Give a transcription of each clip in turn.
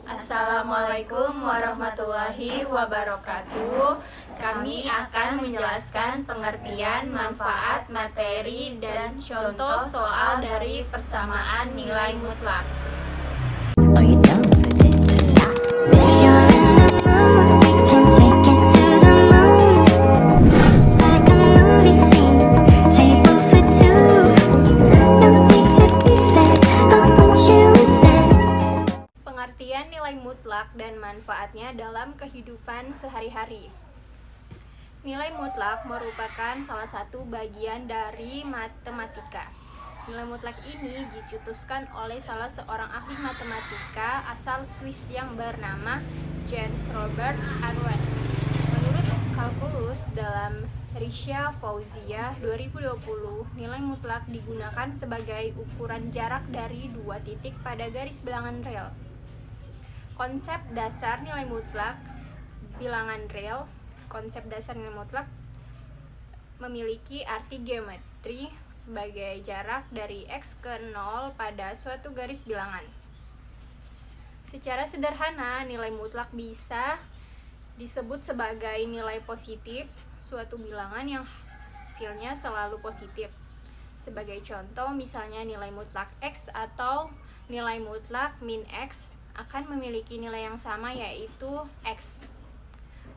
Assalamualaikum warahmatullahi wabarakatuh. Kami akan menjelaskan pengertian, manfaat, materi, dan contoh soal dari persamaan nilai mutlak. Pengertian nilai mutlak dan manfaatnya dalam kehidupan sehari-hari. Nilai mutlak merupakan salah satu bagian dari matematika. Nilai mutlak ini dicetuskan oleh salah seorang ahli matematika asal Swiss yang bernama Jens Robert Arwan. Menurut kalkulus dalam Risha Fauziah 2020, nilai mutlak digunakan sebagai ukuran jarak dari dua titik pada garis bilangan real. Konsep dasar nilai mutlak bilangan real. Konsep dasar nilai mutlak memiliki arti geometri sebagai jarak dari X ke 0 pada suatu garis bilangan. Secara sederhana, nilai mutlak bisa disebut sebagai nilai positif suatu bilangan yang hasilnya selalu positif. Sebagai contoh, misalnya nilai mutlak X atau nilai mutlak min X akan memiliki nilai yang sama, yaitu X.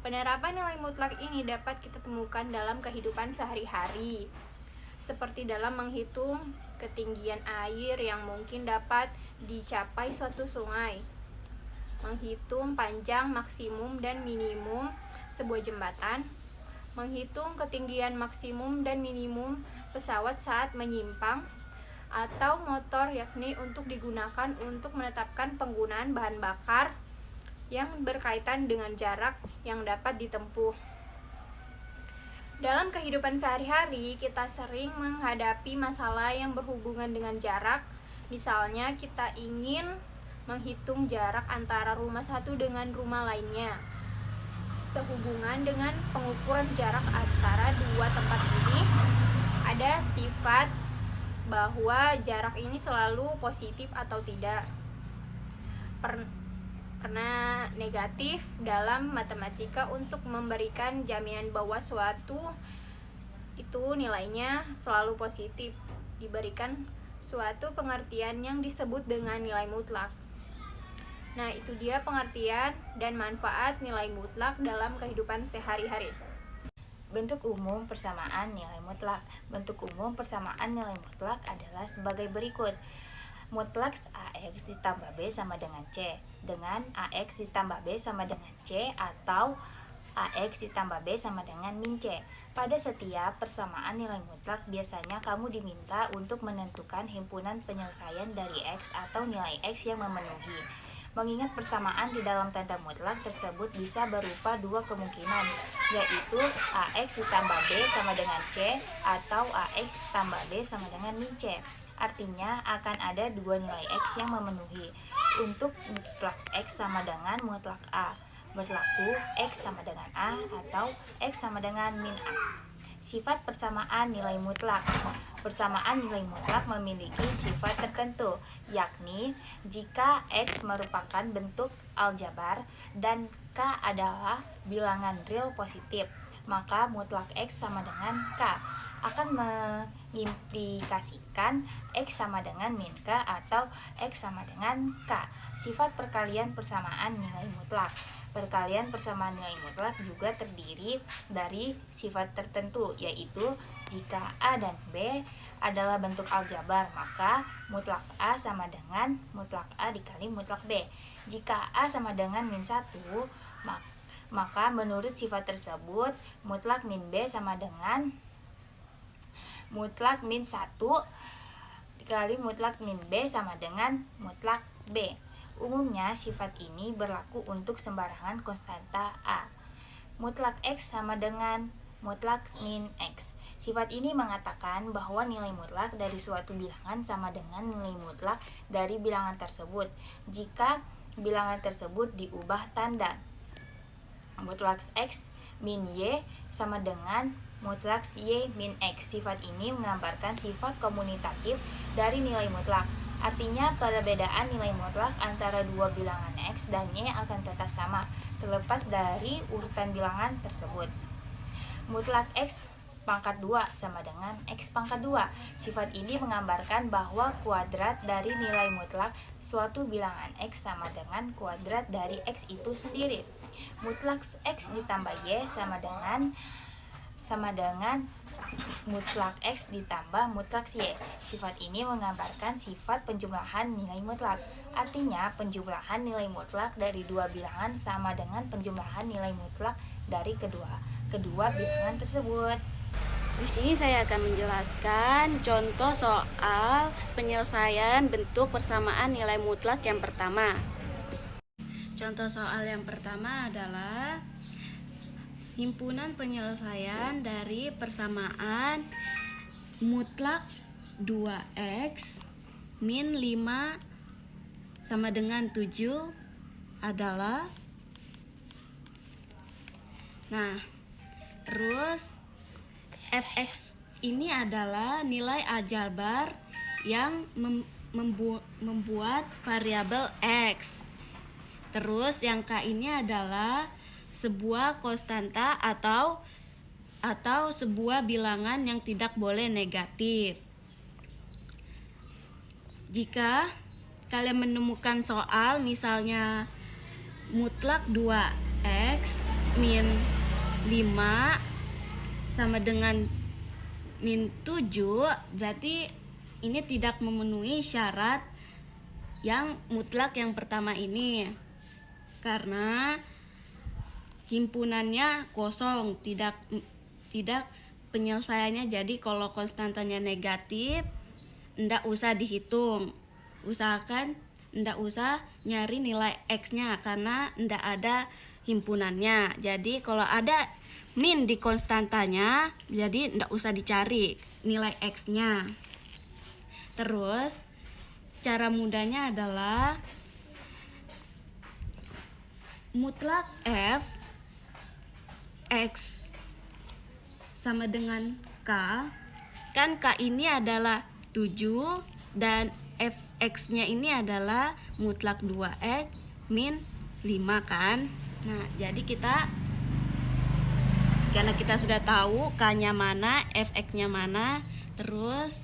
Penerapan nilai mutlak ini dapat kita temukan dalam kehidupan sehari-hari, seperti dalam menghitung ketinggian air yang mungkin dapat dicapai suatu sungai, menghitung panjang maksimum dan minimum sebuah jembatan, menghitung ketinggian maksimum dan minimum pesawat saat menyimpang, atau motor, yakni untuk digunakan untuk menetapkan penggunaan bahan bakar yang berkaitan dengan jarak yang dapat ditempuh. Dalam kehidupan sehari-hari, kita sering menghadapi masalah yang berhubungan dengan jarak. Misalnya, kita ingin menghitung jarak antara rumah satu dengan rumah lainnya. Sehubungan dengan pengukuran jarak antara dua tempat ini, ada sifat bahwa jarak ini selalu positif atau tidak. Pernah negatif dalam matematika untuk memberikan jaminan bahwa suatu itu nilainya selalu positif, diberikan suatu pengertian yang disebut dengan nilai mutlak. Nah, itu dia pengertian dan manfaat nilai mutlak dalam kehidupan sehari-hari. Bentuk umum persamaan nilai mutlak. Bentuk umum persamaan nilai mutlak adalah sebagai berikut. Mutlak AX ditambah B sama dengan C, dengan AX ditambah B sama dengan C, atau AX ditambah B sama dengan min C. Pada setiap persamaan nilai mutlak, biasanya kamu diminta untuk menentukan himpunan penyelesaian dari X atau nilai X yang memenuhi. Mengingat persamaan di dalam tanda mutlak tersebut bisa berupa dua kemungkinan, yaitu AX ditambah B sama dengan C atau AX tambah B sama dengan min C. Artinya akan ada dua nilai X yang memenuhi. Untuk mutlak X sama dengan mutlak A, berlaku X sama dengan A atau X sama dengan min A. Sifat persamaan nilai mutlak. Persamaan nilai mutlak memiliki sifat tertentu, yakni jika X merupakan bentuk aljabar dan K adalah bilangan real positif, maka mutlak X sama dengan K akan mengimplikasikan X sama dengan min K atau X sama dengan K. Sifat perkalian persamaan nilai mutlak. Perkalian persamaan nilai mutlak juga terdiri dari sifat tertentu, yaitu jika A dan B adalah bentuk aljabar, maka mutlak A sama dengan mutlak A dikali mutlak B. Jika A sama dengan min 1, maka menurut sifat tersebut mutlak min B sama dengan mutlak min 1 dikali mutlak min B sama dengan mutlak B. Umumnya sifat ini berlaku untuk sembarangan konstanta A. Mutlak X sama dengan mutlak min X. Sifat ini mengatakan bahwa nilai mutlak dari suatu bilangan sama dengan nilai mutlak dari bilangan tersebut jika bilangan tersebut diubah tanda. Mutlak X min Y sama dengan mutlak Y min X. Sifat ini menggambarkan sifat komutatif dari nilai mutlak. Artinya perbedaan nilai mutlak antara dua bilangan X dan Y akan tetap sama, terlepas dari urutan bilangan tersebut. Mutlak X pangkat 2 sama dengan X pangkat 2. Sifat ini menggambarkan bahwa kuadrat dari nilai mutlak suatu bilangan X sama dengan kuadrat dari X itu sendiri. Mutlak X ditambah Y sama dengan mutlak X ditambah mutlak Y. Sifat ini menggambarkan sifat penjumlahan nilai mutlak. Artinya, penjumlahan nilai mutlak dari dua bilangan sama dengan penjumlahan nilai mutlak dari kedua bilangan tersebut. Di sini saya akan menjelaskan contoh soal penyelesaian bentuk persamaan nilai mutlak yang pertama. Contoh soal yang pertama adalah himpunan penyelesaian dari persamaan mutlak 2x min 5 sama dengan 7 adalah, nah terus fx ini adalah nilai aljabar yang membuat variabel x. Terus yang K ini adalah sebuah konstanta atau sebuah bilangan yang tidak boleh negatif. Jika kalian menemukan soal misalnya mutlak 2x min 5 sama dengan min 7, berarti ini tidak memenuhi syarat yang mutlak yang pertama ini, karena himpunannya kosong, tidak penyelesaiannya. Jadi kalau konstantanya negatif, ndak usah dihitung. Usahakan ndak usah nyari nilai x-nya karena ndak ada himpunannya. Jadi kalau ada min di konstantanya, jadi ndak usah dicari nilai x-nya. Terus cara mudahnya adalah mutlak f x sama dengan k, kan k ini adalah 7 dan fx-nya ini adalah mutlak 2x min 5 kan. Nah, jadi karena kita sudah tahu k-nya mana, fx-nya mana, terus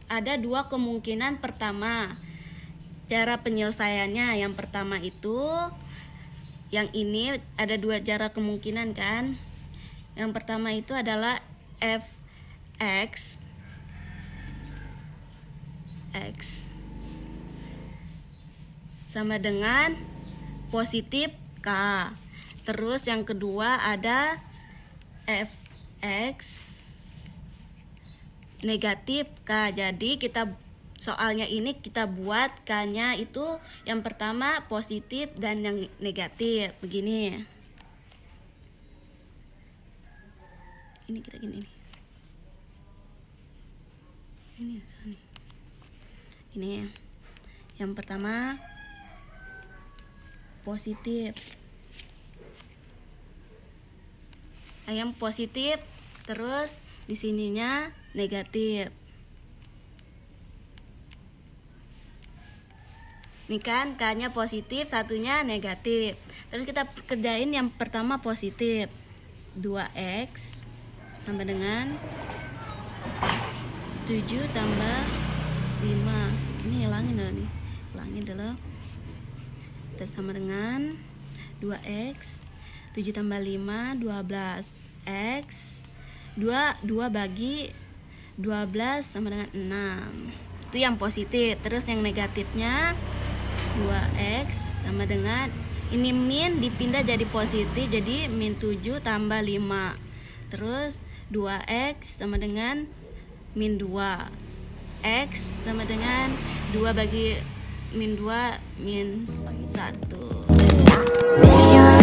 ada dua kemungkinan. Pertama, cara penyelesaiannya. Yang pertama itu, yang ini ada dua cara kemungkinan kan. Yang pertama itu adalah fx x sama dengan positif k. Terus yang kedua ada fx negatif k. Jadi soalnya ini kita buat k-nya itu yang pertama positif dan yang negatif begini. Ini kita gini nih. Ini yang pertama positif. Yang positif, terus di sininya negatif. Ini kan k-nya positif, satunya negatif. Terus kita kerjain yang pertama positif. 2x tambah dengan 7 tambah 5. Ini hilangin dulu. Terus sama dengan 2x 7 tambah 5 12 x 2 bagi 12 sama dengan 6. Itu yang positif. Terus yang negatifnya 2x sama dengan, ini min dipindah jadi positif, jadi min 7 tambah 5. Terus 2x sama dengan min 2. X sama dengan 2 bagi min 2 min 1.